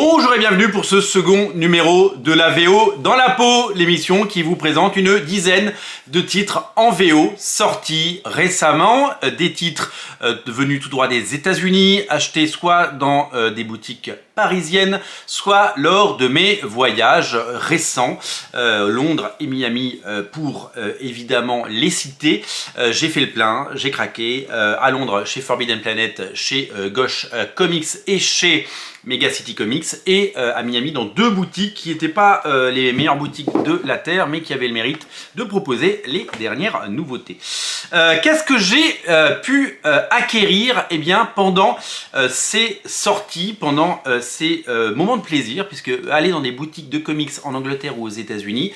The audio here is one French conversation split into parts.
Bonjour et bienvenue pour ce second numéro de la VO dans la peau, l'émission qui vous présente une dizaine de titres en VO sortis récemment, des titres venus tout droit des États-Unis, achetés soit dans des boutiques parisiennes, soit lors de mes voyages récents, Londres et Miami pour évidemment les citer. J'ai fait le plein, j'ai craqué, à Londres chez Forbidden Planet, chez Gauche Comics et chez Mega City Comics, et à Miami dans deux boutiques qui n'étaient pas les meilleures boutiques de la Terre, mais qui avaient le mérite de proposer les dernières nouveautés. Qu'est-ce que j'ai pu acquérir pendant ces sorties, pendant ces moments de plaisir, puisque aller dans des boutiques de comics en Angleterre ou aux États-Unis,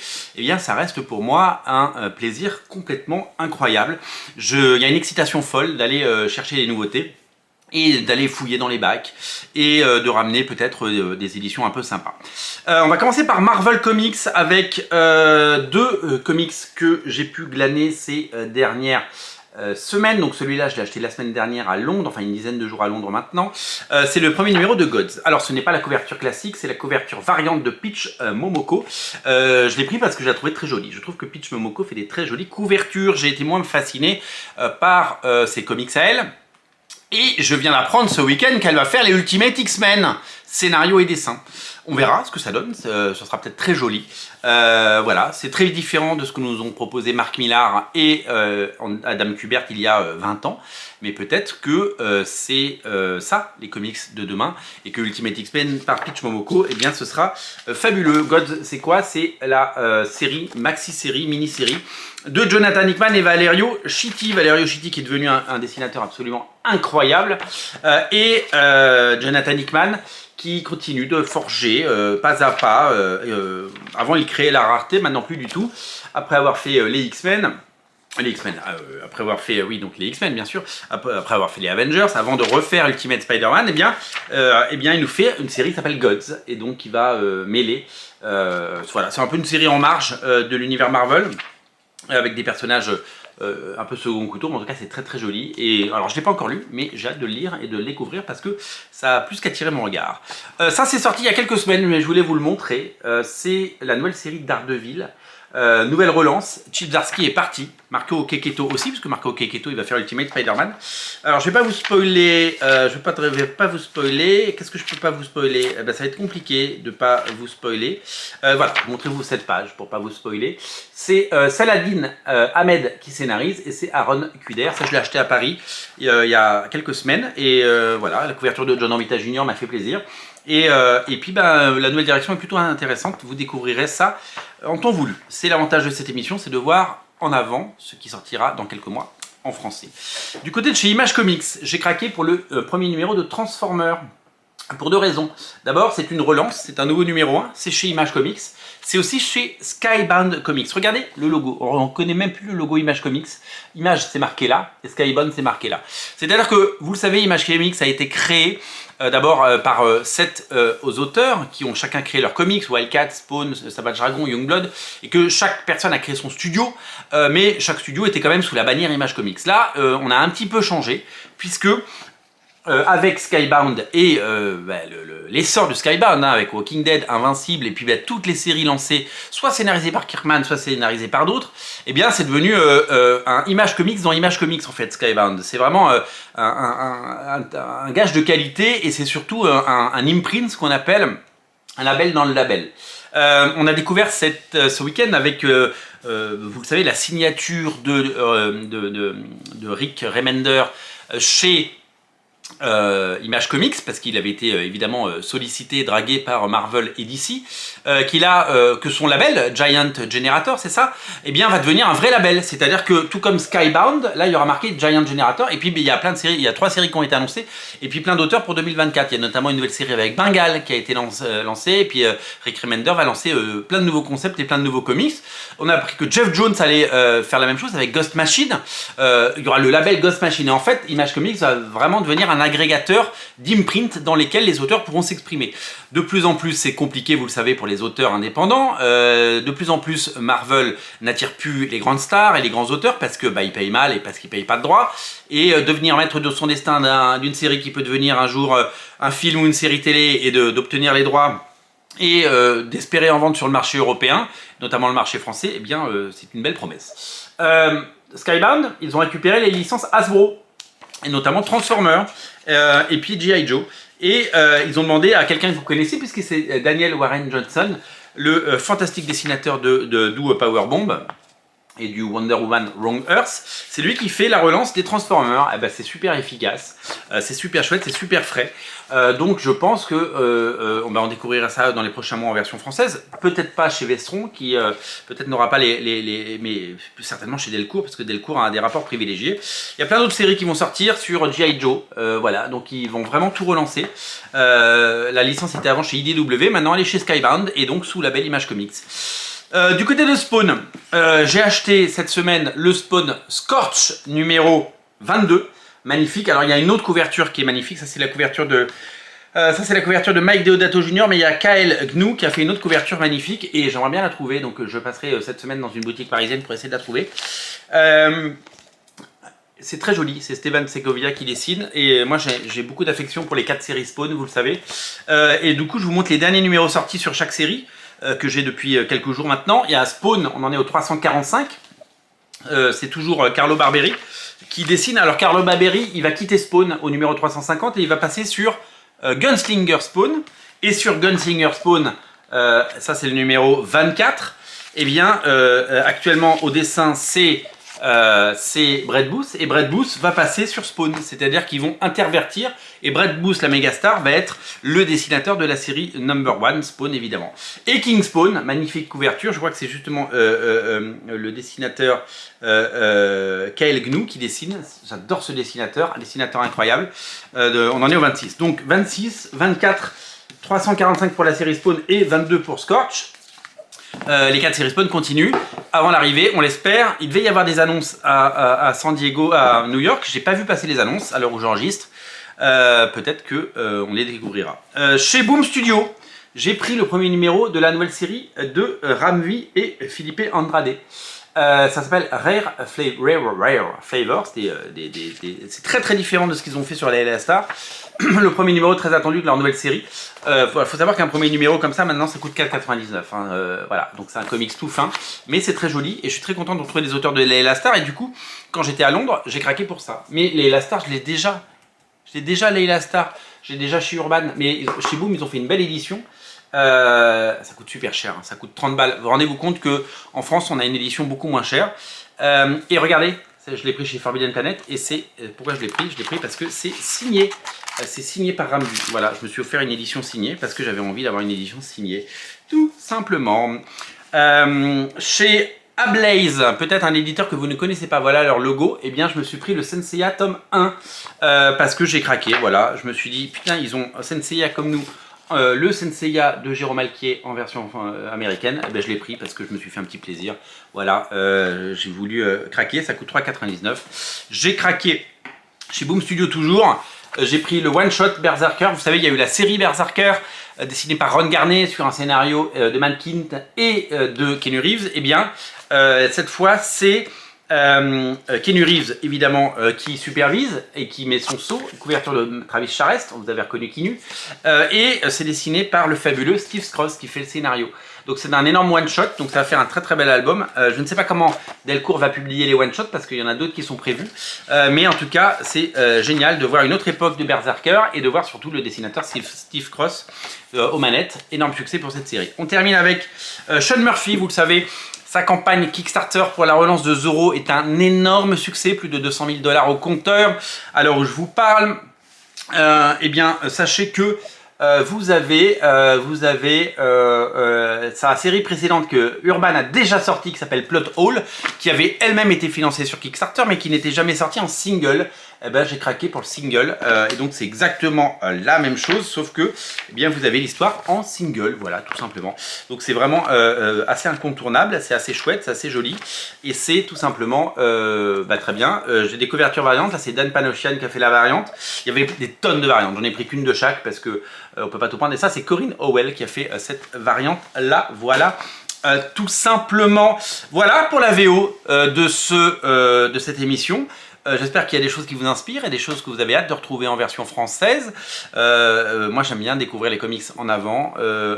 ça reste pour moi un plaisir complètement incroyable. Il y a une excitation folle d'aller chercher les nouveautés et d'aller fouiller dans les bacs et de ramener peut-être des éditions un peu sympas. On va commencer par Marvel Comics avec deux comics que j'ai pu glaner ces dernières semaines. Donc celui-là je l'ai acheté la semaine dernière à Londres, enfin une dizaine de jours à Londres maintenant. C'est le premier numéro de Gods. Alors ce n'est pas la couverture classique, c'est la couverture variante de Peach Momoko. Je l'ai pris parce que je la trouvais très jolie. Je trouve que Peach Momoko fait des très jolies couvertures. J'ai été moins fasciné par ses comics à elle. Et je viens d'apprendre ce week-end qu'elle va faire les Ultimate X-Men, scénario et dessin. On verra ce que ça donne, ce sera peut-être très joli. Voilà, c'est très différent de ce que nous ont proposé Mark Millar et Adam Kubert il y a 20 ans. Mais peut-être que c'est ça, les comics de demain, et que Ultimate X-Men par Peach Momoko, ce sera fabuleux. Gods, c'est quoi? C'est la série, maxi-série, mini-série de Jonathan Hickman et Valerio Schiti. Valerio Schiti qui est devenu un dessinateur absolument incroyable. Jonathan Hickman qui continue de forger pas à pas. Avant il créait la rareté, maintenant plus du tout. Après avoir fait les X-Men, après avoir fait, donc les X-Men bien sûr, après avoir fait les Avengers, avant de refaire Ultimate Spider-Man, il nous fait une série qui s'appelle Gods, et donc qui va mêler, voilà, c'est un peu une série en marge de l'univers Marvel, avec des personnages un peu second couteau, mais en tout cas c'est très très joli. Et alors je l'ai pas encore lu, mais j'ai hâte de le lire et de le découvrir parce que ça a plus qu'attiré mon regard. Ça c'est sorti il y a quelques semaines, mais je voulais vous le montrer. C'est la nouvelle série d'Ardeville. Nouvelle relance, Chip Zdarsky est parti, Marco Keketo aussi, parce que Marco Keketo il va faire Ultimate Spider-Man. Alors je vais pas vous spoiler, pas vous spoiler. Qu'est-ce que je peux pas vous spoiler? Ça va être compliqué de pas vous spoiler. Voilà, montrez-vous cette page pour pas vous spoiler. C'est Saladin Ahmed qui scénarise et c'est Aaron Kuder. Ça je l'ai acheté à Paris il y a quelques semaines et voilà, la couverture de John Romita Jr. m'a fait plaisir. Et puis la nouvelle direction est plutôt intéressante, vous découvrirez ça en temps voulu. C'est l'avantage de cette émission, c'est de voir en avant ce qui sortira dans quelques mois en français. Du côté de chez Image Comics, j'ai craqué pour le premier numéro de Transformers. Pour deux raisons. D'abord, c'est une relance, c'est un nouveau numéro 1, c'est chez Image Comics. C'est aussi chez Skybound Comics. Regardez le logo, on ne connaît même plus le logo Image Comics. Image, c'est marqué là, et Skybound, c'est marqué là. C'est-à-dire que, vous le savez, Image Comics a été créé d'abord par 7 auteurs qui ont chacun créé leurs comics, Wildcat, Spawn, Savage Dragon, Youngblood, et que chaque personne a créé son studio, mais chaque studio était quand même sous la bannière Image Comics. Là, on a un petit peu changé, puisque avec Skybound et l'essor de Skybound, avec Walking Dead, Invincible, et puis toutes les séries lancées, soit scénarisées par Kirkman, soit scénarisées par d'autres, c'est devenu un Image Comics dans Image Comics en fait, Skybound. C'est vraiment un gage de qualité, et c'est surtout un imprint, ce qu'on appelle un label dans le label. On a découvert ce week-end avec, vous le savez, la signature de Rick Remender chez Image Comics, parce qu'il avait été évidemment sollicité, dragué par Marvel et DC, que son label, Giant Generator, c'est ça, va devenir un vrai label. C'est-à-dire que tout comme Skybound, là il y aura marqué Giant Generator, et puis il y a plein de séries, il y a 3 séries qui ont été annoncées, et puis plein d'auteurs pour 2024. Il y a notamment une nouvelle série avec Bengal qui a été lancée, et puis Rick Remender va lancer plein de nouveaux concepts et plein de nouveaux comics. On a appris que Jeff Jones allait faire la même chose avec Ghost Machine. Il y aura le label Ghost Machine, et en fait Image Comics va vraiment devenir un agrégateur d'imprint dans lesquels les auteurs pourront s'exprimer. De plus en plus, c'est compliqué, vous le savez, pour les auteurs indépendants. De plus en plus, Marvel n'attire plus les grandes stars et les grands auteurs parce que ils payent mal et parce qu'ils payent pas de droits. Et devenir maître de son destin d'une série qui peut devenir un jour un film ou une série télé et d'obtenir les droits et d'espérer en vendre sur le marché européen, notamment le marché français, eh bien c'est une belle promesse. Skybound, ils ont récupéré les licences Hasbro, et notamment Transformers, et puis G.I. Joe. Et ils ont demandé à quelqu'un que vous connaissez, puisque c'est Daniel Warren Johnson, le fantastique dessinateur de Do Powerbomb et du Wonder Woman Wrong Earth. C'est lui qui fait la relance des Transformers. Eh ben, c'est super efficace, c'est super chouette, c'est super frais. Donc je pense que on découvrira ça dans les prochains mois en version française. Peut-être pas chez Vestron, qui peut-être n'aura pas mais certainement chez Delcourt, parce que Delcourt a des rapports privilégiés. Il y a plein d'autres séries qui vont sortir sur G.I. Joe. Voilà, donc ils vont vraiment tout relancer. La licence était avant chez IDW, maintenant elle est chez Skybound, et donc sous label Image Comics. Du côté de Spawn, j'ai acheté cette semaine le Spawn Scorch numéro 22. Magnifique. Alors il y a une autre couverture qui est magnifique. Ça c'est la couverture de Mike Deodato Jr. Mais il y a Kyle Gnu qui a fait une autre couverture magnifique et j'aimerais bien la trouver. Donc je passerai cette semaine dans une boutique parisienne pour essayer de la trouver. C'est très joli. C'est Steven Segovia qui dessine et moi j'ai beaucoup d'affection pour les 4 séries Spawn, vous le savez. Et du coup je vous montre les derniers numéros sortis sur chaque série que j'ai depuis quelques jours maintenant. Il y a Spawn, on en est au 345. C'est toujours Carlo Barberi qui dessine. Alors Carlo Barberi, il va quitter Spawn au numéro 350 et il va passer sur Gunslinger Spawn. Et sur Gunslinger Spawn, ça c'est le numéro 24. Et bien actuellement au dessin c'est Brett Booth, et Brett Booth va passer sur Spawn, c'est-à-dire qu'ils vont intervertir, et Brett Booth, la mégastar, va être le dessinateur de la série Number One, Spawn évidemment. Et King Spawn, magnifique couverture, je crois que c'est justement le dessinateur Kyle Gnu qui dessine, j'adore ce dessinateur, un dessinateur incroyable. On en est au 26, donc 26, 24, 345 pour la série Spawn et 22 pour Scorch. Les 4 séries Spawn continuent. Avant l'arrivée, on l'espère. Il devait y avoir des annonces à San Diego, à New York. J'ai pas vu passer les annonces à l'heure où j'enregistre. Peut-être que on les découvrira. Chez Boom Studio, j'ai pris le premier numéro de la nouvelle série de Ramvi et Felipe Andrade. Ça s'appelle Rare Flavor. C'est très très différent de ce qu'ils ont fait sur la LA Star. Le premier numéro très attendu de leur nouvelle série. Faut savoir qu'un premier numéro comme ça maintenant ça coûte 4,99 voilà, donc c'est un comics tout fin, mais c'est très joli et je suis très content de retrouver des auteurs de la LA Star. Et du coup, quand j'étais à Londres, j'ai craqué pour ça. Mais les LA Star, je l'ai déjà. J'ai déjà les LA Star, j'ai déjà chez Urban, mais chez Boom ils ont fait une belle édition. Ça coûte super cher, hein, ça coûte 30 balles. Vous rendez-vous compte qu'en France on a une édition beaucoup moins chère. Et regardez, je l'ai pris chez Forbidden Planet et c'est pourquoi je l'ai pris parce que c'est signé. C'est signé par Ramvi. Voilà, je me suis offert une édition signée parce que j'avais envie d'avoir une édition signée. Tout simplement. Chez Ablaze, peut-être un éditeur que vous ne connaissez pas, voilà leur logo. Eh bien, je me suis pris le Senseiya tome 1 parce que j'ai craqué. Voilà, je me suis dit, putain, ils ont Senseiya comme nous. Le Senseiya de Jérôme Alquier en version américaine, eh ben, je l'ai pris parce que je me suis fait un petit plaisir. Voilà, j'ai voulu craquer, ça coûte 3,99. J'ai craqué chez Boom Studio toujours. J'ai pris le one-shot Berserker. Vous savez, il y a eu la série Berserker dessinée par Ron Garnet sur un scénario de Matt Kindt et de Keanu Reeves. Eh bien, cette fois, c'est Keanu Reeves, évidemment, qui supervise et qui met son sceau, couverture de Travis Charest, vous avez reconnu Keanu, et c'est dessiné par le fabuleux Steve Skroz qui fait le scénario. Donc c'est un énorme one-shot, donc ça va faire un très très bel album. Je ne sais pas comment Delcourt va publier les one-shots parce qu'il y en a d'autres qui sont prévus. Mais en tout cas, c'est génial de voir une autre époque de Berserker et de voir surtout le dessinateur Steve Cross aux manettes. Énorme succès pour cette série. On termine avec Sean Murphy, vous le savez. Sa campagne Kickstarter pour la relance de Zorro est un énorme succès, plus de 200 000 $ au compteur. À l'heure où je vous parle, eh bien, sachez que vous avez sa série précédente que Urban a déjà sortie qui s'appelle Plot Hole, qui avait elle-même été financée sur Kickstarter mais qui n'était jamais sortie en single. eh ben, j'ai craqué pour le single. Et donc c'est exactement la même chose, sauf que eh bien, vous avez l'histoire en single, voilà, tout simplement. Donc c'est vraiment assez incontournable, c'est assez chouette, c'est assez joli. Et c'est tout simplement très bien. J'ai des couvertures variantes, là c'est Dan Panosian qui a fait la variante. Il y avait des tonnes de variantes, j'en ai pris qu'une de chaque parce que on peut pas tout prendre. Et ça c'est Corinne Howell qui a fait cette variante là, voilà. Tout simplement, voilà pour la VO de cette émission. J'espère qu'il y a des choses qui vous inspirent et des choses que vous avez hâte de retrouver en version française. Moi j'aime bien découvrir les comics en avant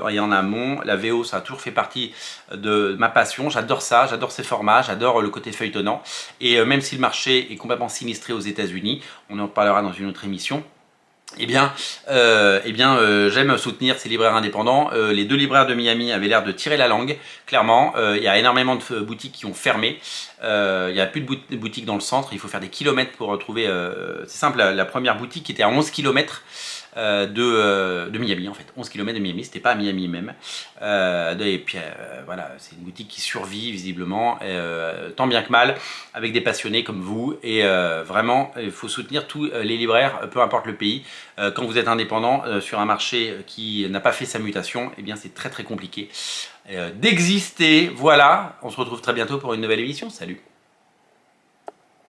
et en amont. La VO ça a toujours fait partie de ma passion. J'adore ça, j'adore ces formats, j'adore le côté feuilletonnant. Et même si le marché est complètement sinistré aux États-Unis, on en parlera dans une autre émission. J'aime soutenir ces libraires indépendants. Les 2 libraires de Miami avaient l'air de tirer la langue, clairement. Il y a énormément de boutiques qui ont fermé. Il n'y a plus de boutiques dans le centre. Il faut faire des kilomètres pour retrouver... c'est simple, la première boutique était à 11 km de Miami en fait. 11 km de Miami, c'était pas à Miami même. Et puis voilà, c'est une boutique qui survit visiblement, tant bien que mal, avec des passionnés comme vous. Et vraiment, il faut soutenir tous les libraires, peu importe le pays. Quand vous êtes indépendant sur un marché qui n'a pas fait sa mutation, eh bien c'est très très compliqué d'exister. Voilà, on se retrouve très bientôt pour une nouvelle émission. Salut!